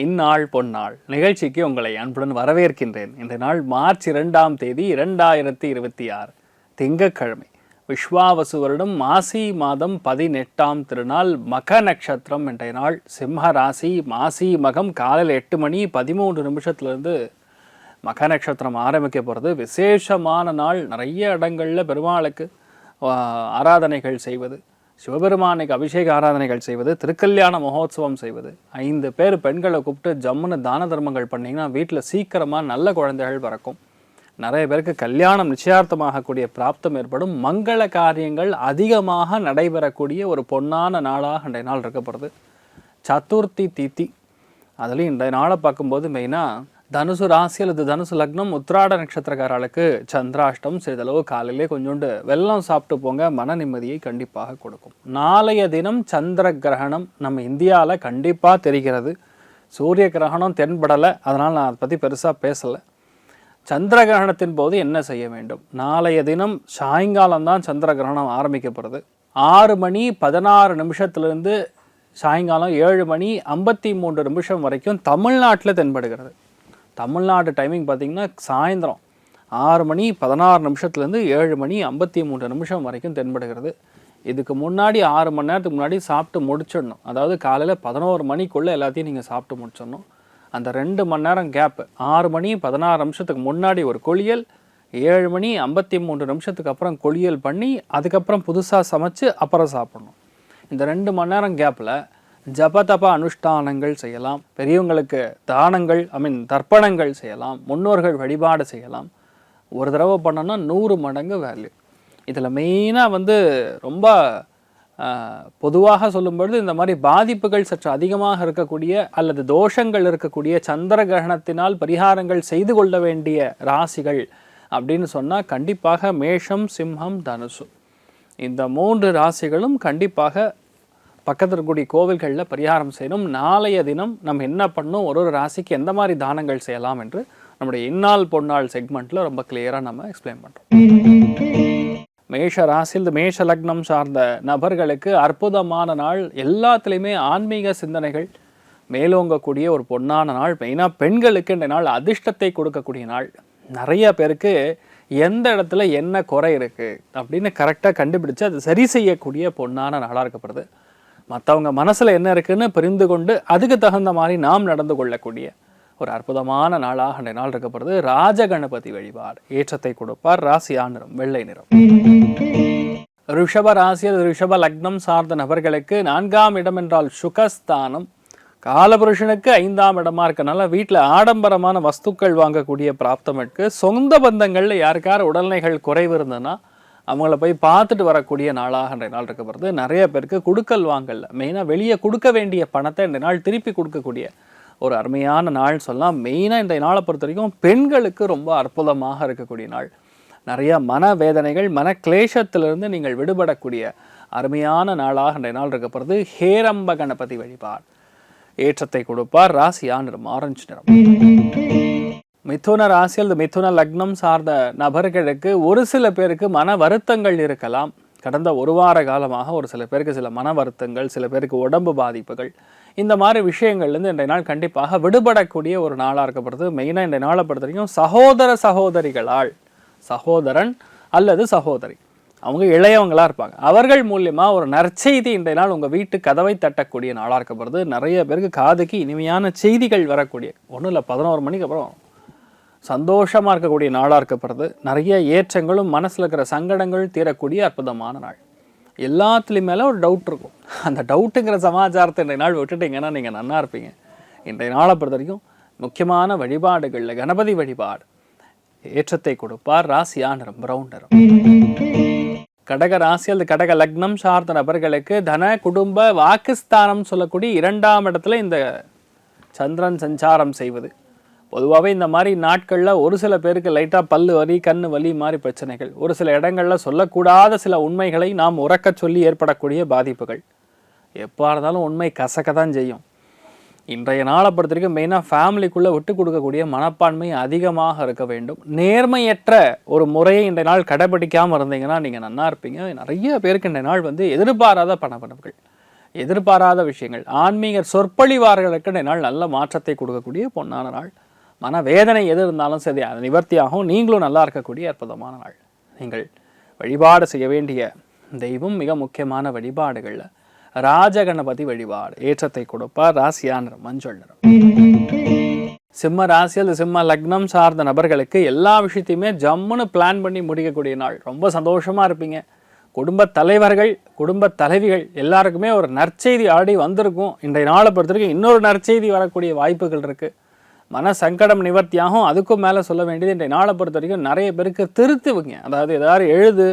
இந்நாள் பொன்னாள் நிகழ்ச்சிக்கு உங்களை அன்புடன் வரவேற்கின்றேன். இன்றைய நாள் மார்ச் 2ஆம் தேதி 2026 திங்கட்கிழமை. விஸ்வாவசு வருடம் மாசி மாதம் 18ஆம் திருநாள் மக நட்சத்திரம். இன்றைய நாள் சிம்ம ராசி. மாசி மகம் காலையில் 8 மணி 13 நிமிஷத்துலேருந்து மக நட்சத்திரம் ஆரம்பிக்க போகிறது. விசேஷமான நாள். நிறைய இடங்களில் பெருமாளுக்கு ஆராதனைகள் செய்வது, சிவபெருமானுக்கு அபிஷேக ஆராதனைகள் செய்வது, திருக்கல்யாண மகோத்சவம் செய்வது, 5 பேர் பெண்களை கூப்பிட்டு ஜம்முன்னு தான தர்மங்கள் பண்ணிங்கன்னா வீட்டில் சீக்கிரமாக நல்ல குழந்தைகள் பிறக்கும். நிறைய பேருக்கு கல்யாணம் நிச்சயார்த்தமாகக்கூடிய பிராப்தம் ஏற்படும். மங்கள காரியங்கள் அதிகமாக நடைபெறக்கூடிய ஒரு பொன்னான நாளாக இன்றைய நாள் இருக்கப்படுது. சதுர்த்தி திதி. அதுலேயும் இன்றைய நாளை பார்க்கும்போது மெயினாக தனுசு ராசி அல்லது தனுசு லக்னம் உத்திராட நட்சத்திரக்காரர்களுக்கு சந்திராஷ்டம். சிறிதளவு காலையிலே கொஞ்சோண்டு வெல்லம் சாப்பிட்டு போங்க, மன நிம்மதியை கண்டிப்பாக கொடுக்கும். நாளைய தினம் சந்திர கிரகணம் நம்ம இந்தியாவில் கண்டிப்பாக தெரிகிறது. சூரிய கிரகணம் தென்படலை, அதனால் நான் அதை பற்றி பெருசாக பேசலை. சந்திர கிரகணத்தின் போது என்ன செய்ய வேண்டும்? நாளைய தினம் சாயங்காலம்தான் சந்திர கிரகணம் ஆரம்பிக்கப்படுது. 6 மணி 16 நிமிஷத்துலேருந்து சாயங்காலம் 7 மணி 53 நிமிஷம் வரைக்கும் தமிழ்நாட்டில் தென்படுகிறது. தமிழ்நாடு டைமிங் பார்த்திங்கன்னா சாயந்தரம் 6 மணி 16 நிமிஷத்துலேருந்து 7 மணி 53 நிமிஷம் வரைக்கும் தென்படுகிறது. இதுக்கு முன்னாடி 6 மணி நேரத்துக்கு முன்னாடி சாப்பிட்டு முடிச்சிடணும். அதாவது காலையில் 11 மணிக்குள்ளே எல்லாத்தையும் நீங்கள் சாப்பிட்டு முடிச்சிடணும். அந்த 2 மணி நேரம் கேப்பு, 6 மணி 16 நிமிஷத்துக்கு முன்னாடி ஒரு குளியல், 7 மணி 53 நிமிஷத்துக்கு அப்புறம் குளியல் பண்ணி அதுக்கப்புறம் புதுசாக சமைச்சு அப்புறம் சாப்பிடணும். இந்த 2 மணி நேரம் கேப்பில் ஜபதப அனுஷ்டானங்கள் செய்யலாம், பெரியவங்களுக்கு தானங்கள் தர்ப்பணங்கள் செய்யலாம், முன்னோர்கள் வழிபாடு செய்யலாம். ஒரு தடவை பண்ணோன்னா 100 மடங்கு வேல்யூ. இதில் மெயினாக ரொம்ப பொதுவாக சொல்லும்பொழுது இந்த மாதிரி பாதிப்புகள் சற்று அதிகமாக இருக்கக்கூடிய அல்லது தோஷங்கள் இருக்கக்கூடிய சந்திர கிரகணத்தினால் பரிகாரங்கள் செய்து கொள்ள வேண்டிய ராசிகள் அப்படின்னு சொன்னால் கண்டிப்பாக மேஷம், சிம்மம், தனுசு. இந்த 3 ராசிகளும் கண்டிப்பாக பக்கத்தில் இருக்கக்கூடிய கோவில்களில் பரிகாரம் செய்யணும். நாளைய தினம் நம்ம என்ன பண்ணணும், ஒரு ராசிக்கு எந்த மாதிரி தானங்கள் செய்யலாம் என்று நம்முடைய இந்நாள் பொன்னாள் செக்மெண்ட்டில் ரொம்ப கிளியராக நம்ம எக்ஸ்பிளைன் பண்ணுறோம். மேஷ ராசியில் மேஷ லக்னம் சார்ந்த நபர்களுக்கு அற்புதமான நாள். எல்லாத்துலேயுமே ஆன்மீக சிந்தனைகள் மேலோங்கக்கூடிய ஒரு பொன்னான நாள். மெயினாக பெண்களுக்கு இந்த நாள் அதிர்ஷ்டத்தை கொடுக்கக்கூடிய நாள். நிறைய பேருக்கு எந்த இடத்துல என்ன குறை இருக்குது அப்படின்னு கரெக்டாக கண்டுபிடிச்சு அது சரி செய்யக்கூடிய பொன்னான நாளாக இருக்கப்படுது. மற்றவங்க மனசில் என்ன இருக்குன்னு புரிந்து கொண்டு அதுக்கு தகுந்த மாதிரி நாம் நடந்து கொள்ளக்கூடிய ஒரு அற்புதமான நாளாக இந்த நாள் இருக்கப்படுது. ராஜகணபதி வழிபாடு ஏற்றத்தை கொடுப்பார். ராசியா நிறம் வெள்ளை நிறம். ரிஷப ராசியில் ரிஷப லக்னம் சார்ந்த நபர்களுக்கு 4ஆம் இடம் என்றால் சுகஸ்தானம். காலபுருஷனுக்கு 5ஆம் இடமா இருக்கனால வீட்டில் ஆடம்பரமான வஸ்துக்கள் வாங்கக்கூடிய பிராப்தம் இருக்கு. சொந்த பந்தங்களில் யாருக்கார உடல்நிலைகள் குறைவு இருந்ததுன்னா அவங்கள போய் பார்த்துட்டு வரக்கூடிய நாளாக இன்றைய நாள் இருக்கப்படுது. நிறைய பேருக்கு கொடுக்கல் வாங்கல, மெயினாக வெளியே கொடுக்க வேண்டிய பணத்தை இன்றைய நாள் திருப்பி கொடுக்கக்கூடிய ஒரு அருமையான நாள் சொல்லலாம். மெயினாக இன்றைய நாளை பொறுத்த வரைக்கும் பெண்களுக்கு ரொம்ப அற்புதமாக இருக்கக்கூடிய நாள். நிறைய மனவேதனைகள், மன கிளேசத்திலிருந்து நீங்கள் விடுபடக்கூடிய அருமையான நாளாக இன்றைய நாள் இருக்கப்படுது. ஹேரம்ப கணபதி வழிபாடு ஏற்றத்தை கொடுப்பார். ராசியா நிறம் ஆரஞ்சு நிறம். மிதுன ராசியில் மிதுன லக்னம் சார்ந்த நபர்களுக்கு ஒரு சில பேருக்கு மன வருத்தங்கள் இருக்கலாம். கடந்த ஒரு வார காலமாக ஒரு சில பேருக்கு சில மன வருத்தங்கள், சில பேருக்கு உடம்பு பாதிப்புகள், இந்த மாதிரி விஷயங்கள்லேருந்து இன்றைய நாள் கண்டிப்பாக விடுபடக்கூடிய ஒரு நாளாக இருக்கப்படுது. மெயினாக இன்றைய நாளை பொறுத்த வரைக்கும் சகோதர சகோதரிகளால், சகோதரன் அல்லது சகோதரி அவங்க இளையவங்களாக இருப்பாங்க, அவர்கள் மூலியமாக ஒரு நற்செய்தி இன்றைய நாள் உங்கள் வீட்டு கதவை தட்டக்கூடிய நாளாக இருக்கப்படுது. நிறைய பேருக்கு காதுக்கு இனிமையான செய்திகள் வரக்கூடிய, ஒன்றும் இல்லை 11 மணிக்கு அப்புறம் சந்தோஷமாக இருக்கக்கூடிய நாளாக இருக்கப்படுறது. நிறைய ஏற்றங்களும் மனசில் இருக்கிற சங்கடங்கள் தீரக்கூடிய அற்புதமான நாள். எல்லாத்துலேயும் மேலே ஒரு டவுட் இருக்கும். அந்த டவுட்டுங்கிற சமாச்சாரத்தை இன்றைய நாள் விட்டுட்டிங்கன்னா நீங்கள் நன்னா இருப்பீங்க. இன்றைய நாளை பொறுத்த வரைக்கும் முக்கியமான வழிபாடுகளில் கணபதி வழிபாடு ஏற்றத்தை கொடுப்பார். ராசியா நிறம் பிரவுன் நிறம். கடக ராசி அல்லது கடக லக்னம் சார்ந்த நபர்களுக்கு தன குடும்ப வாக்குஸ்தானம் சொல்லக்கூடிய 2ஆம் இடத்துல இந்த சந்திரன் சஞ்சாரம் செய்வது. பொதுவாகவே இந்த மாதிரி நாட்களில் ஒரு சில பேருக்கு லைட்டாக பல்லு வலி, கண்ணு வலி மாதிரி பிரச்சனைகள், ஒரு சில இடங்களில் சொல்லக்கூடாத சில உண்மைகளை நாம் உறக்க சொல்லி ஏற்படக்கூடிய பாதிப்புகள், எப்போ இருந்தாலும் உண்மை கசக்க தான் செய்யும். இன்றைய நாளை பொறுத்த வரைக்கும் மெயினாக ஃபேமிலிக்குள்ளே விட்டு கொடுக்கக்கூடிய மனப்பான்மை அதிகமாக இருக்க வேண்டும். நேர்மையற்ற ஒரு முறையை இன்றைய நாள் கடைபிடிக்காமல் இருந்தீங்கன்னா நீங்கள் நன்னா இருப்பீங்க. நிறைய பேருக்கு இன்றைய நாள் எதிர்பாராத பணப்பணவுகள், எதிர்பாராத விஷயங்கள், ஆன்மீக சொற்பொழிவார்களுக்கு இந்த நாள் நல்ல மாற்றத்தை கொடுக்கக்கூடிய பொன்னான நாள். மனவேதனை எது இருந்தாலும் சரி அது நிவர்த்தியாகவும் நீங்களும் நல்லா இருக்கக்கூடிய அற்புதமான நாள். நீங்கள் வழிபாடு செய்ய வேண்டிய தெய்வம் மிக முக்கியமான வழிபாடுகளில் ராஜகணபதி வழிபாடு ஏற்றத்தை கொடுப்பார். ராசியா நிறம் மஞ்சள் நிறம். சிம்ம ராசியில் சிம்ம லக்னம் சார்ந்த நபர்களுக்கு எல்லா விஷயத்தையுமே ஜம்முன்னு பிளான் பண்ணி முடிக்கக்கூடிய நாள். ரொம்ப சந்தோஷமா இருப்பீங்க. குடும்ப தலைவர்கள், குடும்ப தலைவிகள் எல்லாருக்குமே ஒரு நற்செய்தி ஆடி வந்திருக்கும். இன்றைய நாளை பொறுத்தவரைக்கும் இன்னொரு நற்செய்தி வரக்கூடிய வாய்ப்புகள் இருக்குது. மன சங்கடம் நிவர்த்தியாகும். அதுக்கும் மேலே சொல்ல வேண்டியது, இன்றைய நாளை பொறுத்த வரைக்கும் நிறைய பேருக்கு திருத்துவீங்க. அதாவது ஏதாவது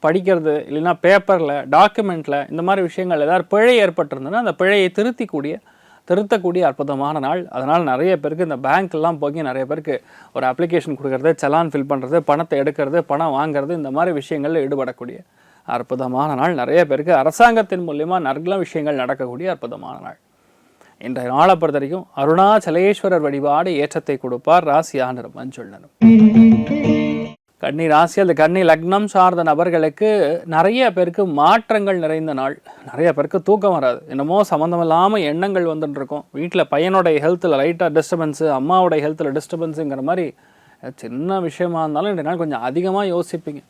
படிக்கிறது இல்லைன்னா பேப்பரில் டாக்குமெண்ட்டில் இந்த மாதிரி விஷயங்கள் ஏதாவது பிழை ஏற்பட்டிருந்ததுன்னா அந்த பிழையை திருத்தக்கூடிய அற்புதமான நாள். அதனால் நிறைய பேருக்கு இந்த பேங்க்லாம் போய் நிறைய பேருக்கு ஒரு அப்ளிகேஷன் கொடுக்கறது, செலான் ஃபில் பண்ணுறது, பணத்தை எடுக்கிறது, பணம் வாங்கிறது, இந்த மாதிரி விஷயங்களில் ஈடுபடக்கூடிய அற்புதமான நாள். நிறைய பேருக்கு அரசாங்கத்தின் மூலிமா நல்ல விஷயங்கள் நடக்கக்கூடிய அற்புதமான நாள். இன்றைய நாளை பொறுத்த வரைக்கும் அருணாச்சலேஸ்வரர் வழிபாடு ஏற்றத்தை கொடுப்பார். ராசியா நிறம் மஞ்சள் நிறம். கன்னி ராசி அல்லது கன்னி லக்னம் சார்ந்த நபர்களுக்கு நிறைய பேருக்கு மாற்றங்கள் நிறைந்த நாள். நிறைய பேருக்கு தூக்கம் வராது, என்னமோ சம்மந்தம் இல்லாமல் எண்ணங்கள் வந்துட்டு இருக்கும். வீட்டில் பையனோடைய ஹெல்த்தில் லைட்டாக டிஸ்டர்பன்ஸு, அம்மாவோடைய ஹெல்த்தில் டிஸ்டர்பன்ஸுங்கிற மாதிரி சின்ன விஷயமா இருந்தாலும் இன்றைய நாள் கொஞ்சம் அதிகமாக யோசிப்பீங்க.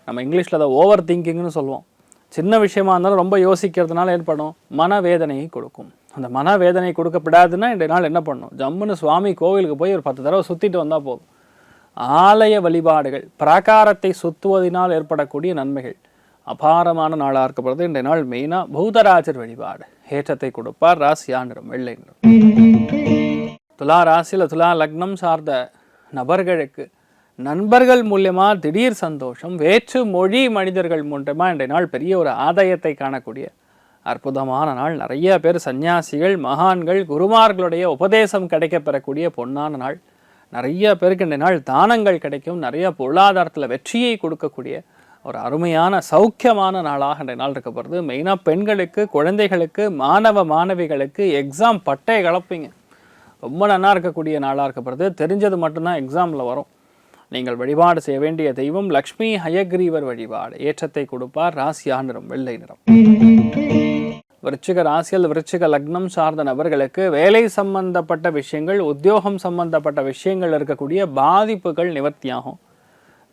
நம்ம இங்கிலீஷில் அதை ஓவர் திங்கிங்னு சொல்லுவோம். சின்ன விஷயமா இருந்தாலும் ரொம்ப யோசிக்கிறதுனால ஏற்படும் மனவேதனையை கொடுக்கும். அந்த மனவேதனை கொடுக்கப்படாதுன்னா இன்றைய நாள் என்ன பண்ணணும்? ஜம்முன்னு சுவாமி கோவிலுக்கு போய் ஒரு 10 தடவை சுற்றிட்டு வந்தால் போதும். ஆலய வழிபாடுகள், பிராகாரத்தை சுற்றுவதனால் ஏற்படக்கூடிய நன்மைகள் அபாரமான நாளாக இருக்கப்படுறது. இன்றைய நாள் மெயினாக பூதராஜர் வழிபாடு ஏற்றத்தை கொடுப்பார். ராசியா நிறம் வெள்ளை நிறம். துலா ராசியில் துலா லக்னம் சார்ந்த நபர்களுக்கு நண்பர்கள் மூலியமாக திடீர் சந்தோஷம், வேற்று மொழி மனிதர்கள் மூலமாக இன்றைய நாள் பெரிய ஒரு ஆதாயத்தை காணக்கூடிய அற்புதமான நாள். நிறைய பேர் சன்னியாசிகள், மகான்கள், குருமார்களுடைய உபதேசம் கிடைக்க பெறக்கூடிய பொன்னான நாள். நிறைய பேருக்கு இந்த நாள் தானங்கள் கிடைக்கும். நிறைய பொருளாதாரத்தில் வெற்றியை கொடுக்கக்கூடிய ஒரு அருமையான சௌக்கியமான நாளாக இந்த நாள் இருக்கப்படுது. மெயினாக பெண்களுக்கு, குழந்தைகளுக்கு, மாணவிகளுக்கு எக்ஸாம் பட்டை கலப்பீங்க. ரொம்ப நல்லா இருக்கக்கூடிய நாளாக இருக்கப்படுது. தெரிஞ்சது மட்டும்தான் எக்ஸாமில் வரும். நீங்கள் வழிபாடு செய்ய வேண்டிய தெய்வம் லக்ஷ்மி ஹயக்ரீவர் வழிபாடு ஏற்றத்தை கொடுப்பார். ராசியா நிறம் வெள்ளை நிறம். விருச்சிக ராசியில் விருச்சிக லக்னம் சார்ந்த நபர்களுக்கு வேலை சம்பந்தப்பட்ட விஷயங்கள், உத்தியோகம் சம்பந்தப்பட்ட விஷயங்கள் இருக்கக்கூடிய பாதிப்புகள் நிவர்த்தியாகும்.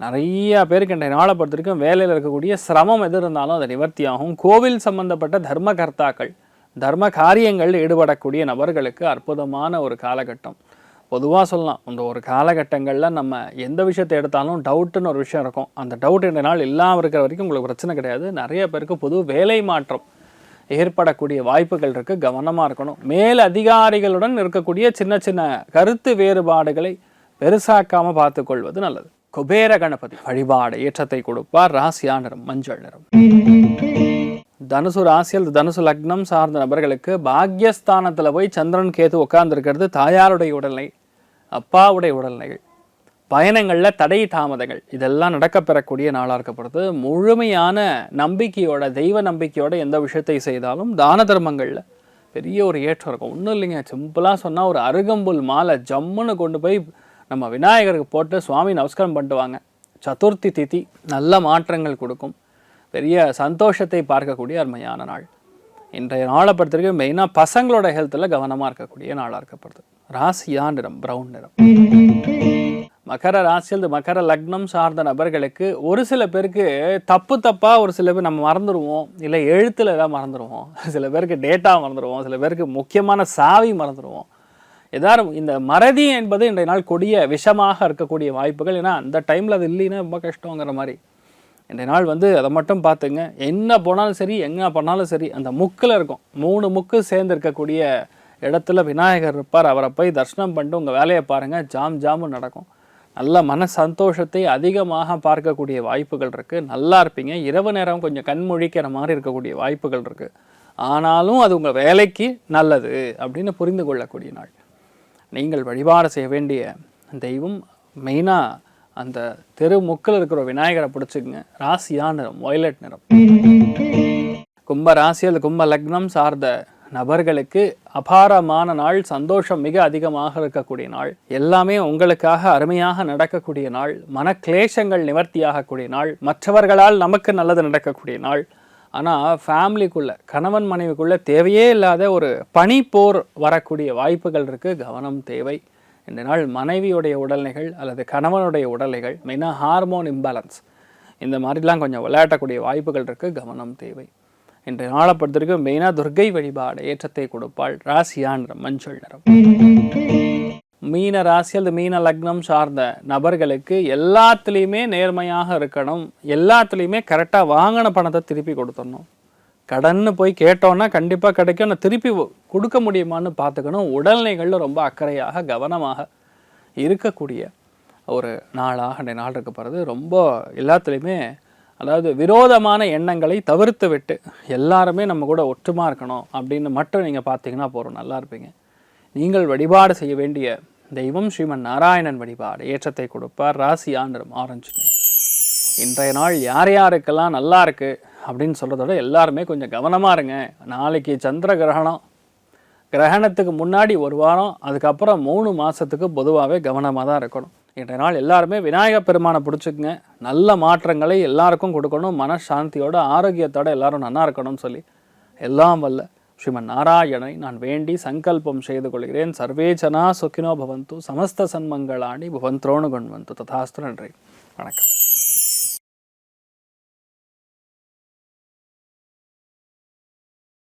நிறைய பேருக்கு இன்றைய நாளை பொறுத்த வரைக்கும் வேலையில் இருக்கக்கூடிய சிரமம் எது இருந்தாலும் அது நிவர்த்தியாகும். கோவில் சம்பந்தப்பட்ட தர்மகர்த்தாக்கள், தர்ம காரியங்களில் ஈடுபடக்கூடிய நபர்களுக்கு அற்புதமான ஒரு காலகட்டம். பொதுவாக சொல்லலாம், இந்த ஒரு காலகட்டங்களில் நம்ம எந்த விஷயத்தை எடுத்தாலும் டவுட்டுன்னு ஒரு விஷயம் இருக்கும். அந்த டவுட் இந்த நாள் இல்லாமல் இருக்கிற வரைக்கும் உங்களுக்கு பிரச்சனை கிடையாது. நிறைய பேருக்கு புது வேலை மாற்றம் ஏற்படக்கூடிய வாய்ப்புகள் இருக்குது. கவனமாக இருக்கணும். மேல் அதிகாரிகளுடன் இருக்கக்கூடிய சின்ன சின்ன கருத்து வேறுபாடுகளை பெருசாக்காமல் பார்த்துக்கொள்வது நல்லது. குபேர கணபதி வழிபாடு ஏற்றத்தை கொடுப்பார். ராசியா நிறம் மஞ்சள் நிறம். தனுசு ராசியில் தனுசு லக்னம் சார்ந்த நபர்களுக்கு பாக்யஸ்தானத்தில் போய் சந்திரன் கேது உட்கார்ந்துருக்கிறது. தாயாருடைய உடல்நிலை, அப்பாவுடைய உடல்நிலைகள், பயணங்களில் தடை தாமதங்கள் இதெல்லாம் நடக்கப்பெறக்கூடிய நாளாக இருக்கப்படுது. முழுமையான நம்பிக்கையோட, தெய்வ நம்பிக்கையோட எந்த விஷயத்தை செய்தாலும் தான தர்மங்களில் பெரிய ஒரு ஏற்றம் இருக்கும். ஒன்றும் இல்லைங்க, சிம்பிளாக சொன்னால் ஒரு அருகம்புல் மாலை ஜம்முன்னு கொண்டு போய் நம்ம விநாயகருக்கு போட்டு சுவாமி நமஸ்காரம் பண்ணிட்டு வாங்க. சதுர்த்தி திதி நல்ல மாற்றங்கள் கொடுக்கும். பெரிய சந்தோஷத்தை பார்க்கக்கூடிய அருமையான நாள். இன்றைய நாளை பொறுத்த வரைக்கும் மெயினாக பசங்களோட ஹெல்த்தில் கவனமாக இருக்கக்கூடிய நாளாக இருக்கப்படுது. ராசியா நிறம் பிரவுன் நிறம். மகர ராசியில் மகர லக்னம் சார்ந்த நபர்களுக்கு ஒரு சில பேருக்கு தப்பாக ஒரு சில பேர் நம்ம மறந்துடுவோம், இல்லை எழுத்தில் எதாவது மறந்துடுவோம், சில பேருக்கு டேட்டா மறந்துடுவோம், சில பேருக்கு முக்கியமான சாவி மறந்துடுவோம். ஏதாவது இந்த மறதி என்பது இன்றைய நாள் கொடிய விஷமாக இருக்கக்கூடிய வாய்ப்புகள். ஏன்னா அந்த டைமில் அது இல்லைன்னா ரொம்ப கஷ்டங்கிற மாதிரி. இன்றைய நாள் அதை மட்டும் பார்த்துங்க. என்ன போனாலும் சரி, எங்கே பண்ணாலும் சரி, அந்த முக்கில் இருக்கும். 3 முக்கு சேர்ந்து இருக்கக்கூடிய இடத்துல விநாயகர் இருப்பார். அவரை போய் தரிசனம் பண்ணிட்டு உங்கள் வேலையை பாருங்கள், ஜாமுன்னு நடக்கும். நல்ல மன சந்தோஷத்தை அதிகமாக பார்க்கக்கூடிய வாய்ப்புகள் இருக்குது. நல்லா இருப்பீங்க. இரவு நேரம் கொஞ்சம் கண்மொழிக்கிற மாதிரி இருக்கக்கூடிய வாய்ப்புகள் இருக்குது. ஆனாலும் அது உங்கள் வேலைக்கு நல்லது அப்படின்னு புரிந்து கொள்ளக்கூடிய நாள். நீங்கள் வழிபாடு செய்ய வேண்டிய தெய்வம் மெயினாக அந்த தெருமுக்கில் இருக்கிற விநாயகரை பிடிச்சிக்குங்க. ராசியா நிறம் வயலட் நிறம். கும்ப ராசியில் கும்ப லக்னம் சார்ந்த நபர்களுக்கு அபாரமான நாள். சந்தோஷம் மிக அதிகமாக இருக்கக்கூடிய நாள். எல்லாமே உங்களுக்காக அருமையாக நடக்கக்கூடிய நாள். மனக்லேஷங்கள் நிவர்த்தியாகக்கூடிய நாள். மற்றவர்களால் நமக்கு நல்லது நடக்கக்கூடிய நாள். ஆனால் ஃபேமிலிக்குள்ளே கணவன் மனைவிக்குள்ளே தேவையே இல்லாத ஒரு பனிப்போர் வரக்கூடிய வாய்ப்புகள் இருக்குது. கவனம் தேவை. இந்த நாள் மனைவியுடைய உடல்நிலைகள் அல்லது கணவனுடைய உடல்நிலைகள், மெயினாக ஹார்மோன் இம்பேலன்ஸ், இந்த மாதிரிலாம் கொஞ்சம் விளையாட்டக்கூடிய வாய்ப்புகள் இருக்குது. கவனம் தேவை. இன்றைய நாளை பொறுத்த வரைக்கும் மெயினாக துர்க்கை வழிபாடு ஏற்றத்தை கொடுப்பாள். ராசியா நிறம் மஞ்சள் நிறம். மீன ராசி அல்லது மீன லக்னம் சார்ந்த நபர்களுக்கு எல்லாத்துலேயுமே நேர்மையாக இருக்கணும். எல்லாத்துலேயுமே கரெக்டாக வாங்கின பணத்தை திருப்பி கொடுத்துடணும். கடன்னு போய் கேட்டோன்னா கண்டிப்பாக கிடைக்கும். நான் திருப்பி கொடுக்க முடியுமான்னு பார்த்துக்கணும். உடல்நிலைகளில் ரொம்ப அக்கறையாக கவனமாக இருக்கக்கூடிய ஒரு நாளாக இந்த நாள் இருக்க போகிறது. ரொம்ப எல்லாத்துலேயுமே அதாவது விரோதமான எண்ணங்களை தவிர்த்து விட்டு எல்லாருமே நம்ம கூட ஒற்றுமா இருக்கணும் அப்படின்னு மட்டும் நீங்கள் பார்த்தீங்கன்னா போகிறோம், நல்லா இருப்பீங்க. நீங்கள் வழிபாடு செய்ய வேண்டிய தெய்வம் ஸ்ரீமன் நாராயணன் வழிபாடு ஏற்றத்தை கொடுப்பார். ராசியா நிறம் ஆரஞ்சு நிறம். இன்றைய நாள் யார் யாருக்கெல்லாம் நல்லா இருக்குது அப்படின்னு சொல்கிறதோட எல்லாருமே கொஞ்சம் கவனமாக இருங்க. நாளைக்கு சந்திர கிரகணம், கிரகணத்துக்கு முன்னாடி ஒரு வாரம், அதுக்கப்புறம் 3 மாதத்துக்கு பொதுவாகவே கவனமாக தான் இருக்கணும். இன்றைய நாள் எல்லாருமே விநாயகப் பெருமானை பிடிச்சிக்குங்க. நல்ல மாற்றங்களை எல்லாருக்கும் கொடுக்கணும். மனசாந்தியோட ஆரோக்கியத்தோட எல்லாரும் நல்லா இருக்கணும்னு சொல்லி எல்லாம் வல்ல ஸ்ரீமன் நாராயணனை நான் வேண்டி சங்கல்பம் செய்து கொள்கிறேன். சர்வே ஜனா சுகினோ பவந்து, சமஸ்த சன்மங்களாணி பவந்தோனு கொண்வந்து. ததாஸ்து. நன்றி, வணக்கம்.